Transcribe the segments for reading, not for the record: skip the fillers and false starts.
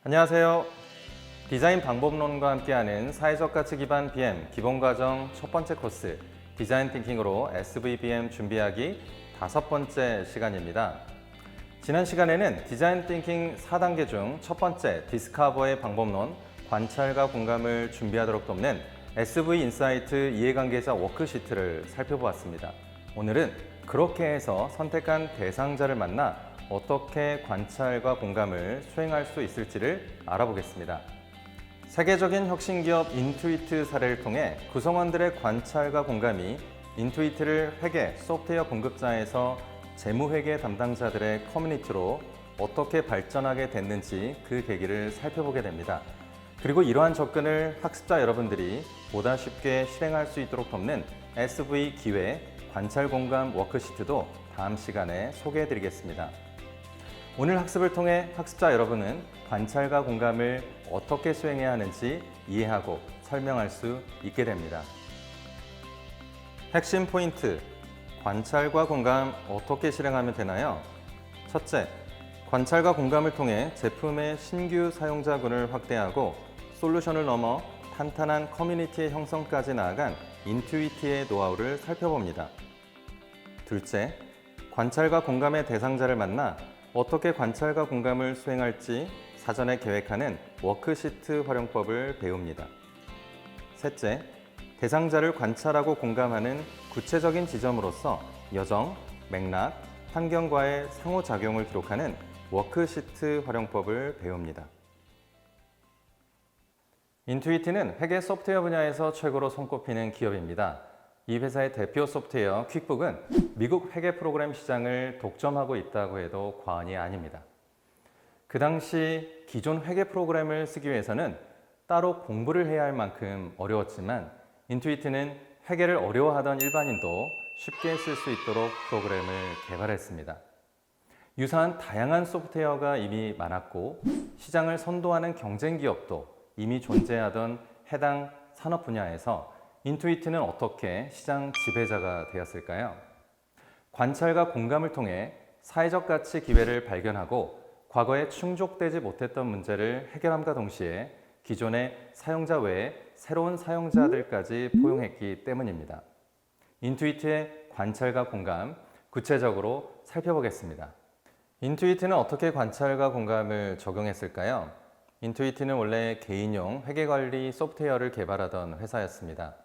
안녕하세요. 디자인 방법론과 함께하는 사회적 가치 기반 BM 기본과정 첫 번째 코스 디자인 띵킹으로 SVBM 준비하기 5번째 시간입니다. 지난 시간에는 디자인 띵킹 4단계 중 첫 번째 디스커버의 방법론, 관찰과 공감을 준비하도록 돕는 SV 인사이트 이해관계자 워크시트를 살펴보았습니다. 오늘은 그렇게 해서 선택한 대상자를 만나 어떻게 관찰과 공감을 수행할 수 있을지를 알아보겠습니다. 세계적인 혁신기업 인투이트 사례를 통해 구성원들의 관찰과 공감이 인투이트를 회계, 소프트웨어 공급자에서 재무회계 담당자들의 커뮤니티로 어떻게 발전하게 됐는지 그 계기를 살펴보게 됩니다. 그리고 이러한 접근을 학습자 여러분들이 보다 쉽게 실행할 수 있도록 돕는 SV 기회 관찰 공감 워크시트도 다음 시간에 소개해 드리겠습니다. 오늘 학습을 통해 학습자 여러분은 관찰과 공감을 어떻게 수행해야 하는지 이해하고 설명할 수 있게 됩니다. 핵심 포인트, 관찰과 공감 어떻게 실행하면 되나요? 첫째, 관찰과 공감을 통해 제품의 신규 사용자군을 확대하고 솔루션을 넘어 탄탄한 커뮤니티의 형성까지 나아간 인투이트의 노하우를 살펴봅니다. 둘째, 관찰과 공감의 대상자를 만나 어떻게 관찰과 공감을 수행할지 사전에 계획하는 워크시트 활용법을 배웁니다. 셋째, 대상자를 관찰하고 공감하는 구체적인 지점으로서 여정, 맥락, 환경과의 상호작용을 기록하는 워크시트 활용법을 배웁니다. 인투이트는 회계 소프트웨어 분야에서 최고로 손꼽히는 기업입니다. 이 회사의 대표 소프트웨어 퀵북은 미국 회계 프로그램 시장을 독점하고 있다고 해도 과언이 아닙니다. 그 당시 기존 회계 프로그램을 쓰기 위해서는 따로 공부를 해야 할 만큼 어려웠지만 인투이트는 회계를 어려워하던 일반인도 쉽게 쓸 수 있도록 프로그램을 개발했습니다. 유사한 다양한 소프트웨어가 이미 많았고 시장을 선도하는 경쟁 기업도 이미 존재하던 해당 산업 분야에서 인투이트는 어떻게 시장 지배자가 되었을까요? 관찰과 공감을 통해 사회적 가치 기회를 발견하고 과거에 충족되지 못했던 문제를 해결함과 동시에 기존의 사용자 외에 새로운 사용자들까지 포용했기 때문입니다. 인투이트의 관찰과 공감, 구체적으로 살펴보겠습니다. 인투이트는 어떻게 관찰과 공감을 적용했을까요? 인투이트는 원래 개인용 회계관리 소프트웨어를 개발하던 회사였습니다.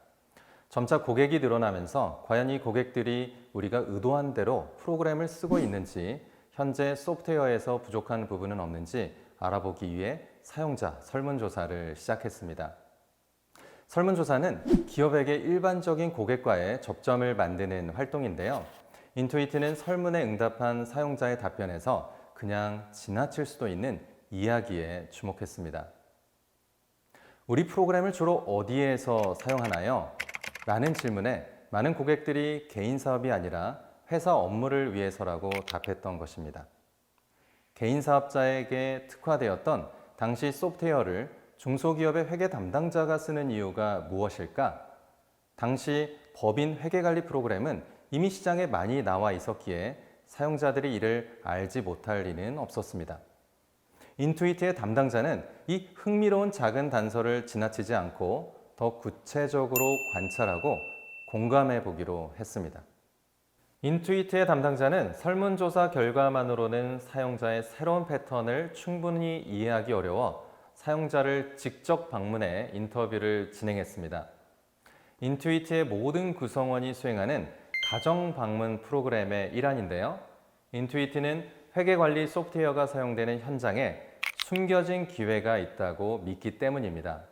점차 고객이 늘어나면서 과연 이 고객들이 우리가 의도한 대로 프로그램을 쓰고 있는지, 현재 소프트웨어에서 부족한 부분은 없는지 알아보기 위해 사용자 설문조사를 시작했습니다. 설문조사는 기업에게 일반적인 고객과의 접점을 만드는 활동인데요. 인투이트는 설문에 응답한 사용자의 답변에서 그냥 지나칠 수도 있는 이야기에 주목했습니다. 우리 프로그램을 주로 어디에서 사용하나요? 라는 질문에 많은 고객들이 개인 사업이 아니라 회사 업무를 위해서라고 답했던 것입니다. 개인 사업자에게 특화되었던 당시 소프트웨어를 중소기업의 회계 담당자가 쓰는 이유가 무엇일까? 당시 법인 회계관리 프로그램은 이미 시장에 많이 나와 있었기에 사용자들이 이를 알지 못할 리는 없었습니다. 인투이트의 담당자는 이 흥미로운 작은 단서를 지나치지 않고 더 구체적으로 관찰하고 공감해 보기로 했습니다. 인투이트의 담당자는 설문조사 결과만으로는 사용자의 새로운 패턴을 충분히 이해하기 어려워 사용자를 직접 방문해 인터뷰를 진행했습니다. 인투이트의 모든 구성원이 수행하는 가정 방문 프로그램의 일환인데요. 인투이트는 회계관리 소프트웨어가 사용되는 현장에 숨겨진 기회가 있다고 믿기 때문입니다.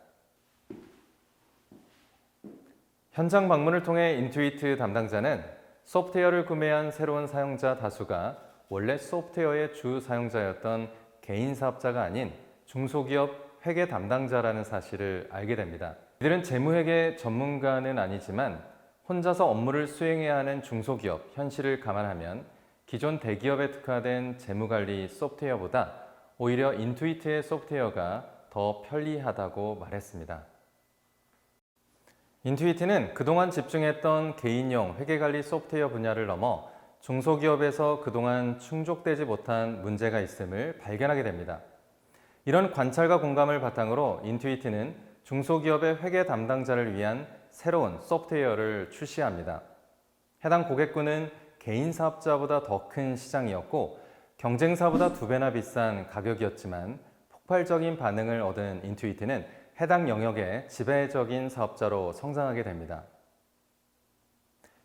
현장 방문을 통해 인투이트 담당자는 소프트웨어를 구매한 새로운 사용자 다수가 원래 소프트웨어의 주 사용자였던 개인 사업자가 아닌 중소기업 회계 담당자라는 사실을 알게 됩니다. 이들은 재무회계 전문가는 아니지만 혼자서 업무를 수행해야 하는 중소기업 현실을 감안하면 기존 대기업에 특화된 재무관리 소프트웨어보다 오히려 인투이트의 소프트웨어가 더 편리하다고 말했습니다. 인투이트는 그동안 집중했던 개인용 회계관리 소프트웨어 분야를 넘어 중소기업에서 그동안 충족되지 못한 문제가 있음을 발견하게 됩니다. 이런 관찰과 공감을 바탕으로 인투이트는 중소기업의 회계 담당자를 위한 새로운 소프트웨어를 출시합니다. 해당 고객군은 개인 사업자보다 더 큰 시장이었고 경쟁사보다 2배나 비싼 가격이었지만 폭발적인 반응을 얻은 인투이트는 해당 영역의 지배적인 사업자로 성장하게 됩니다.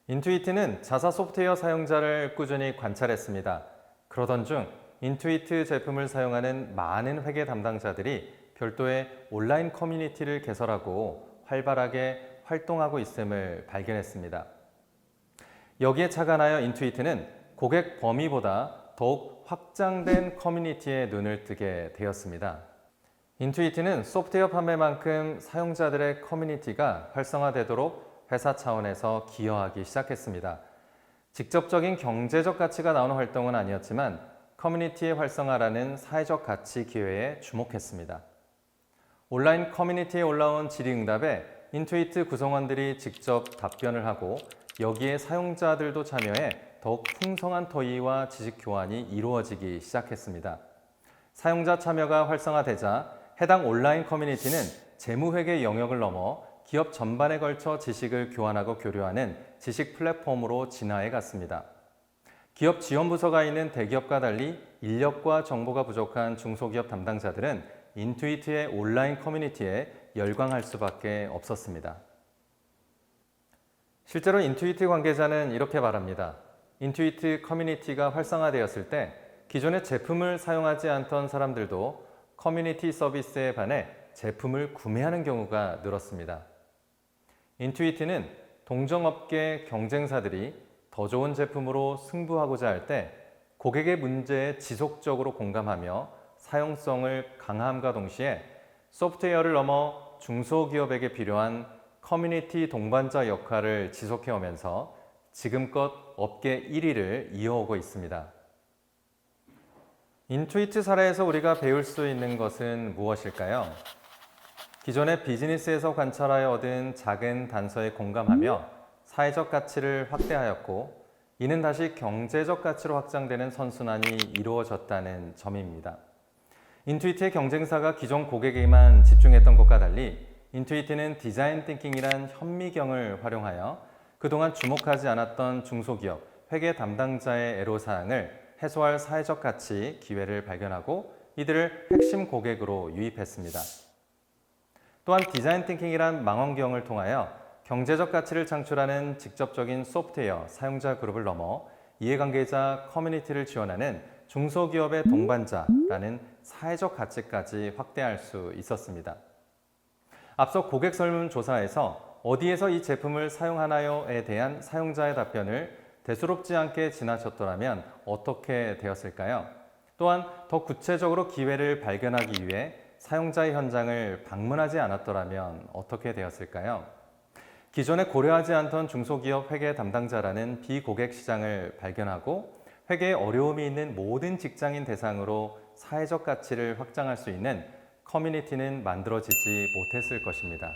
인투이트는 자사 소프트웨어 사용자를 꾸준히 관찰했습니다. 그러던 중 인투이트 제품을 사용하는 많은 회계 담당자들이 별도의 온라인 커뮤니티를 개설하고 활발하게 활동하고 있음을 발견했습니다. 여기에 착안하여 인투이트는 고객 범위보다 더욱 확장된 커뮤니티에 눈을 뜨게 되었습니다. 인투이트는 소프트웨어 판매만큼 사용자들의 커뮤니티가 활성화되도록 회사 차원에서 기여하기 시작했습니다. 직접적인 경제적 가치가 나오는 활동은 아니었지만 커뮤니티의 활성화라는 사회적 가치 기회에 주목했습니다. 온라인 커뮤니티에 올라온 질의응답에 인투이트 구성원들이 직접 답변을 하고 여기에 사용자들도 참여해 더욱 풍성한 토의와 지식 교환이 이루어지기 시작했습니다. 사용자 참여가 활성화되자 해당 온라인 커뮤니티는 재무회계 영역을 넘어 기업 전반에 걸쳐 지식을 교환하고 교류하는 지식 플랫폼으로 진화해 갔습니다. 기업 지원부서가 있는 대기업과 달리 인력과 정보가 부족한 중소기업 담당자들은 인투이트의 온라인 커뮤니티에 열광할 수밖에 없었습니다. 실제로 인투이트 관계자는 이렇게 말합니다. 인투이트 커뮤니티가 활성화되었을 때 기존의 제품을 사용하지 않던 사람들도 커뮤니티 서비스에 반해 제품을 구매하는 경우가 늘었습니다. 인투이트는 동종업계 경쟁사들이 더 좋은 제품으로 승부하고자 할 때 고객의 문제에 지속적으로 공감하며 사용성을 강화함과 동시에 소프트웨어를 넘어 중소기업에게 필요한 커뮤니티 동반자 역할을 지속해 오면서 지금껏 업계 1위를 이어오고 있습니다. 인투이트 사례에서 우리가 배울 수 있는 것은 무엇일까요? 기존의 비즈니스에서 관찰하여 얻은 작은 단서에 공감하며 사회적 가치를 확대하였고 이는 다시 경제적 가치로 확장되는 선순환이 이루어졌다는 점입니다. 인투이트의 경쟁사가 기존 고객에게만 집중했던 것과 달리 인투이트는 디자인 띵킹이란 현미경을 활용하여 그동안 주목하지 않았던 중소기업, 회계 담당자의 애로사항을 해소할 사회적 가치, 기회를 발견하고 이들을 핵심 고객으로 유입했습니다. 또한 디자인 띵킹이란 망원경을 통하여 경제적 가치를 창출하는 직접적인 소프트웨어 사용자 그룹을 넘어 이해관계자 커뮤니티를 지원하는 중소기업의 동반자라는 사회적 가치까지 확대할 수 있었습니다. 앞서 고객 설문조사에서 어디에서 이 제품을 사용하나요에 대한 사용자의 답변을 대수롭지 않게 지나쳤더라면 어떻게 되었을까요? 또한 더 구체적으로 기회를 발견하기 위해 사용자의 현장을 방문하지 않았더라면 어떻게 되었을까요? 기존에 고려하지 않던 중소기업 회계 담당자라는 비고객 시장을 발견하고 회계에 어려움이 있는 모든 직장인 대상으로 사회적 가치를 확장할 수 있는 커뮤니티는 만들어지지 못했을 것입니다.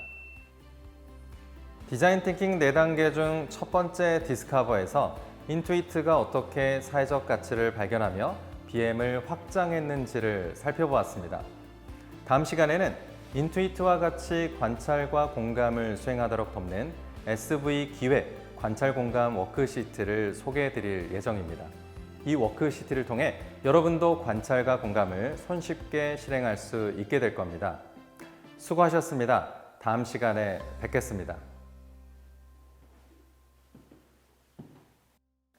디자인 띵킹 4단계 중 첫 번째 디스커버에서 인투이트가 어떻게 사회적 가치를 발견하며 BM을 확장했는지를 살펴보았습니다. 다음 시간에는 인투이트와 같이 관찰과 공감을 수행하도록 돕는 SV 기획 관찰 공감 워크시트를 소개해 드릴 예정입니다. 이 워크시트를 통해 여러분도 관찰과 공감을 손쉽게 실행할 수 있게 될 겁니다. 수고하셨습니다. 다음 시간에 뵙겠습니다.